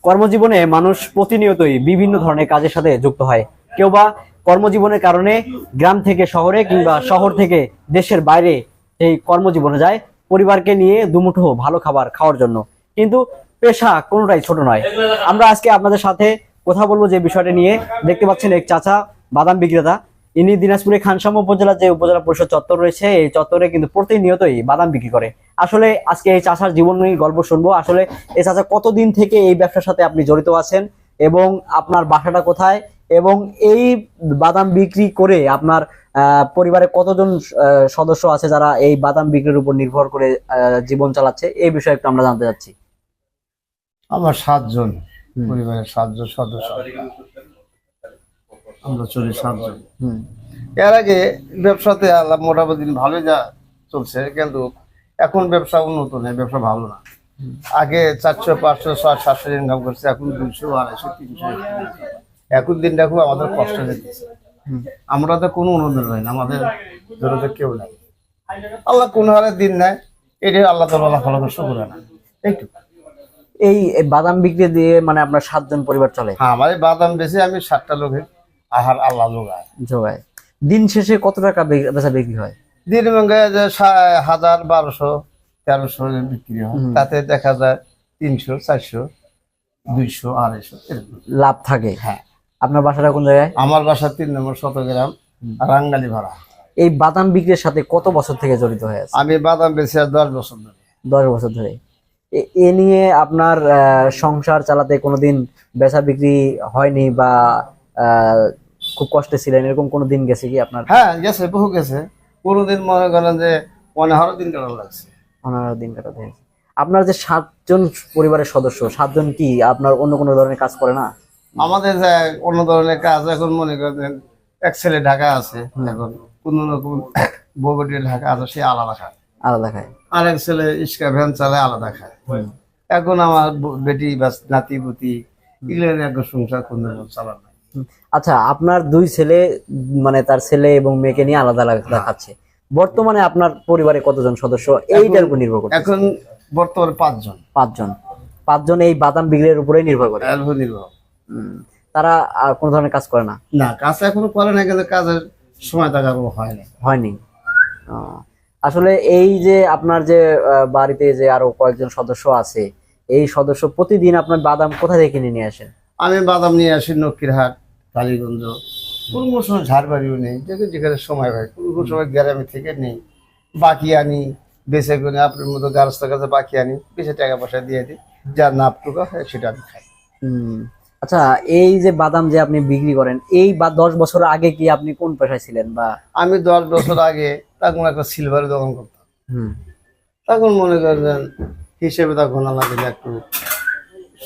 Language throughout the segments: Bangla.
কর্মজীবনে মানুষ প্রতিনিয়তই বিভিন্ন ধরনের কাজের সাথে যুক্ত হয়। কেউ বা কর্মজীবনের কারণে গ্রাম থেকে শহরে কিংবা শহর থেকে দেশের বাইরে এই কর্মজীবনে যায় পরিবারকে নিয়ে দুমুঠো ভালো খাবার খাওয়ার জন্য। কিন্তু পেশা কোনোটাই ছোট নয়। আমরা আজকে আপনাদের সাথে কথা বলবো যে বিষয়টা নিয়ে। দেখতে পাচ্ছেন এক চাচা বাদাম বিক্রেতা, ইনি দিনাজপুরে খানসামা উপজেলা যে উপজেলা পরিষদ চত্বর রয়েছে এই চত্বরে কিন্তু প্রতিনিয়তই বাদাম বিক্রি করে। আসলে আজকে এই চাচার জীবনী গল্প শুনবো। আসলে এই চাচা কতদিন থেকে এই ব্যবসার সাথে আপনি জড়িত আছেন এবং আপনার বাসাটা কোথায়, এবং এই বাদাম বিক্রি করে আপনার পরিবারে কতজন সদস্য আছে যারা এই বাদাম বিক্রির উপর নির্ভর করে জীবন চালাচ্ছে, এই বিষয়ে একটু আমরা জানতে চাচ্ছি। আমার 7 জন, পরিবারের 7 জন সদস্য, আমরা চলি 7 জন। এর আগে ব্যবসাতে আল্লাহ মোটামুটি ভালোই যা চলছে, কিন্তু এখন ব্যবসা উন্নত নেই, ব্যবসা ভালো না। আগে 400, 500, 600, 700 ইনকাম করছে, এখন 200, 250, 300। এখন দিনটা খুব আমাদের কষ্ট যেতেছে। আমরা তো কোনো অনুদান নাই, আমাদের জড়িত কেউ নাই। আল্লাহ কোন হারে দিন নেয়, এটাই আল্লাহ তাআলা ভালো শুকর না একটু। এই বাদাম বিক্রি দিয়ে মানে আপনার 7 জন পরিবার চলে? হ্যাঁ, আমার বাদাম বেশি, আমি 7টা লোকের আহার আল্লাহ লোগায় জোগায়। দিন শেষে কত টাকা বেচা বিক্রি হয়? দিন ভাঙ্গে যে 1000, 1200, 1300 বিক্রি হয়। তাতে দেখা যায় 300, 400, 200, 250 এরকম লাভ থাকে। হ্যাঁ। আপনার বাসাটা কোন জায়গায়? আমার বাসা 3 নম্বর শতগ্রাম, রাঙ্গালি ভাড়া। এই বাদাম বিক্রির সাথে কত বছর থেকে জড়িত হয়ে আছে? আমি বাদাম বেশি 10 বছর ধরে। 10 বছর ধরে। এ নিয়ে আপনার সংসার চালাতে কোনোদিন বেচা বিক্রি হয়নি বা খুব কষ্টে ছিলেন, এরকম কোনো দিন গেছে কি আপনার? হ্যাঁ, গেছে, বহু গেছে। কোনোদিন মনে করেন যে 15 দিন কাটানো লাগছে। 15 দিন কাটাতে হয়েছে। আপনার যে 7 জন পরিবারের সদস্য, 7 জন কি আপনার অন্য কোনো ধরনের কাজ করে না? আমাদের যে অন্য ধরনের কাজ, এখন মনে করেন এক ছেলে ঢাকা আছে, এখন কোন রকম বগুড়ি ঢাকা আছে, সে আলাদা খায়। আলাদা খায়। আরেক ছেলে ইস্কা ভ্যান চালায়, আলাদা খায়। এখন আমার বেটি বা নাতি পুতি এগুলো এখন সংসার কোন চালানো। আচ্ছা, আপনার 2 ছেলে মানে তার ছেলে এবং মেয়েকে নিয়ে আলাদা আলাদা খাচ্ছে। বর্তমানে আপনার পরিবারে কতজন সদস্য এইটার উপর নির্ভর করে? এখন বর্তমানে 5 জন। 5 জন। 5 জন এই বাদাম বিক্রির উপরে নির্ভর করে। নির্ভর। তারা কোন ধরনের কাজ করে না? না, কাজ এখনো করে না, কিন্তু কাজের সময় থাকা হয়নি। আসলে এই যে আপনার যে বাড়িতে যে আরো কয়েকজন সদস্য আছে, এই সদস্য প্রতিদিন আপনার বাদাম কোথা থেকে কিনে নিয়ে আসেন? আমি বাদাম নিয়ে আসি নকিরহাট, কালীগঞ্জ, কোনো সময় ঝাড়বাড়িও নেই, যেখানে সময় হয়। কোনো সময় গ্রামে থেকে নেই, বাকি আনি, বেঁচে করে আপনার মতো গারস্তার কাছে বাকি আনি, বেশি টাকা পয়সা দিয়ে দিই, যার নাপটুকা হয় সেটা আমি খাই। আচ্ছা, এই যে বাদাম যে আপনি বিক্রি করেন, এই 10 বছর আগে কি আপনি কোন পেশায় ছিলেন? বা আমি 10 বছর আগে তখন একটা সিলভারের দোকান করতাম। তখন মনে করেন হিসেবে তখন আমাদের একটু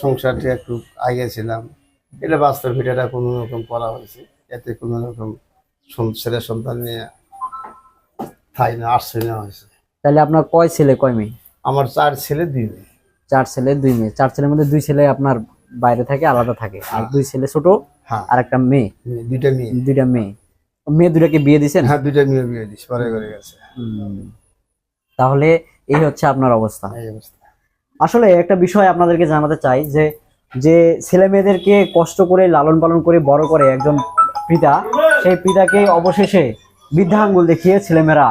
সংসারটা একটু আগিয়েছিলাম। এটা বাস্তব ভিটাটা কোনো রকম করা হয়েছে, এতে কোনো রকম ছেলে সন্তান নিয়ে থাই না, আসছে নেওয়া হয়েছে। তাহলে আপনার কয় ছেলে কয় মেয়ে? আমার 4 ছেলে 2 মেয়ে। 4 ছেলে 2 মেয়ে। 4 ছেলের মধ্যে 2 ছেলে আপনার বাইরে থাকে, আলাদা থাকে, আর 2 ছেলে ছোট, আর একটা মেয়ে। 2টা মেয়ে। 2টা মেয়ে। মেয়ে 2টাকে বিয়ে দিয়েছেন? হ্যাঁ, 2টা মেয়ে বিয়ে দিয়েছি, পরে করে গেছে। তাহলে এই হচ্ছে আপনার অবস্থা। আসলে একটা বিষয় আপনাদেরকে জানাতে চাই যে যে ছেলে মেয়েদেরকে কষ্ট করে লালন পালন করে বড় করে একজন পিতা, সেই পিতাকে অবশেষে বৃদ্ধা আঙ্গুল দেখিয়ে ছেলেমেয়েরা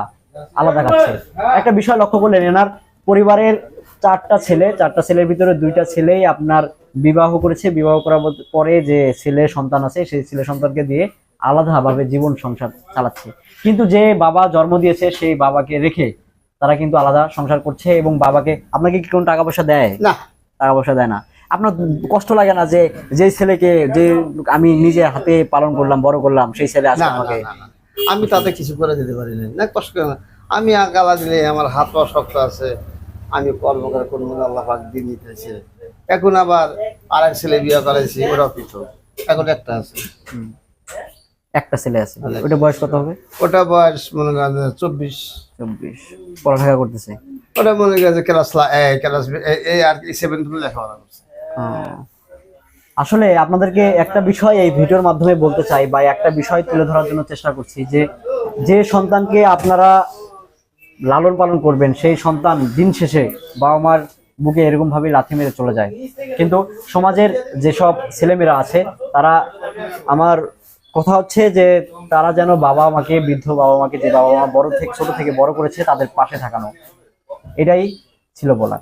আলাদা খাচ্ছে। একটা বিষয় লক্ষ্য করলেন, এনার পরিবারের 4টা ছেলে, 4টা ছেলের ভিতরে 2টা ছেলেই আপনার বিবাহ করেছে। বিবাহ করার পরে যে ছেলে সন্তান আছে, সেই ছেলে সন্তানকে দিয়ে আলাদাভাবে জীবন সংসার চালাচ্ছে। কিন্তু যে বাবা জন্ম দিয়েছে সেই বাবাকে রেখে তারা কিন্তু আলাদা সংসার করছে। এবং বাবাকে, আপনাকে কি কোনো টাকা পয়সা দেয়? না, টাকা পয়সা দেয় না। আপনার কষ্ট লাগে না যে যে ছেলেকে যে আমি নিজে হাতে পালন করলাম, বড় করলাম, সেই ছেলে আজকে আমাকে? আমি তাতে কিছু করে দিতে পারি না, কষ্ট করে না। আমি গালা দিলে আমার হাত পা শক্ত আছে, আমি কর্ম করে কোন মনে আল্লাহ পাক দিন নিতেছে। এখন আবার আরেক ছেলে বিয়ে করেছি, ওরাও পৃথক। এখন একটা আছে, একটা ছেলে আছে। ওটা বয়স কত হবে? ওটা বয়স মনে করেন 24। পড়ালেখা করতেছে? ওটা মনে করেন ক্লাস এই আর কি 7 লেখাপড়া করছে। আসলে আপনাদেরকে একটা বিষয় এই ভিডিওর মাধ্যমে বলতে চাই, বা একটা বিষয় তুলে ধরার জন্য চেষ্টা করছি, যে যে সন্তানকে আপনারা লালন পালন করবেন, সেই সন্তান দিন শেষে বাবা মার বুকে এরকম ভাবে লাথি মেরে চলে যায়। কিন্তু সমাজের যেসব ছেলেমেয়েরা আছে তারা, আমার কথা হচ্ছে যে তারা যেন বাবা মাকে, বৃদ্ধ বাবা মাকে, যে বাবা মা বড় থেকে ছোট থেকে বড় করেছে তাদের পাশে থাকানো, এটাই ছিল বলা।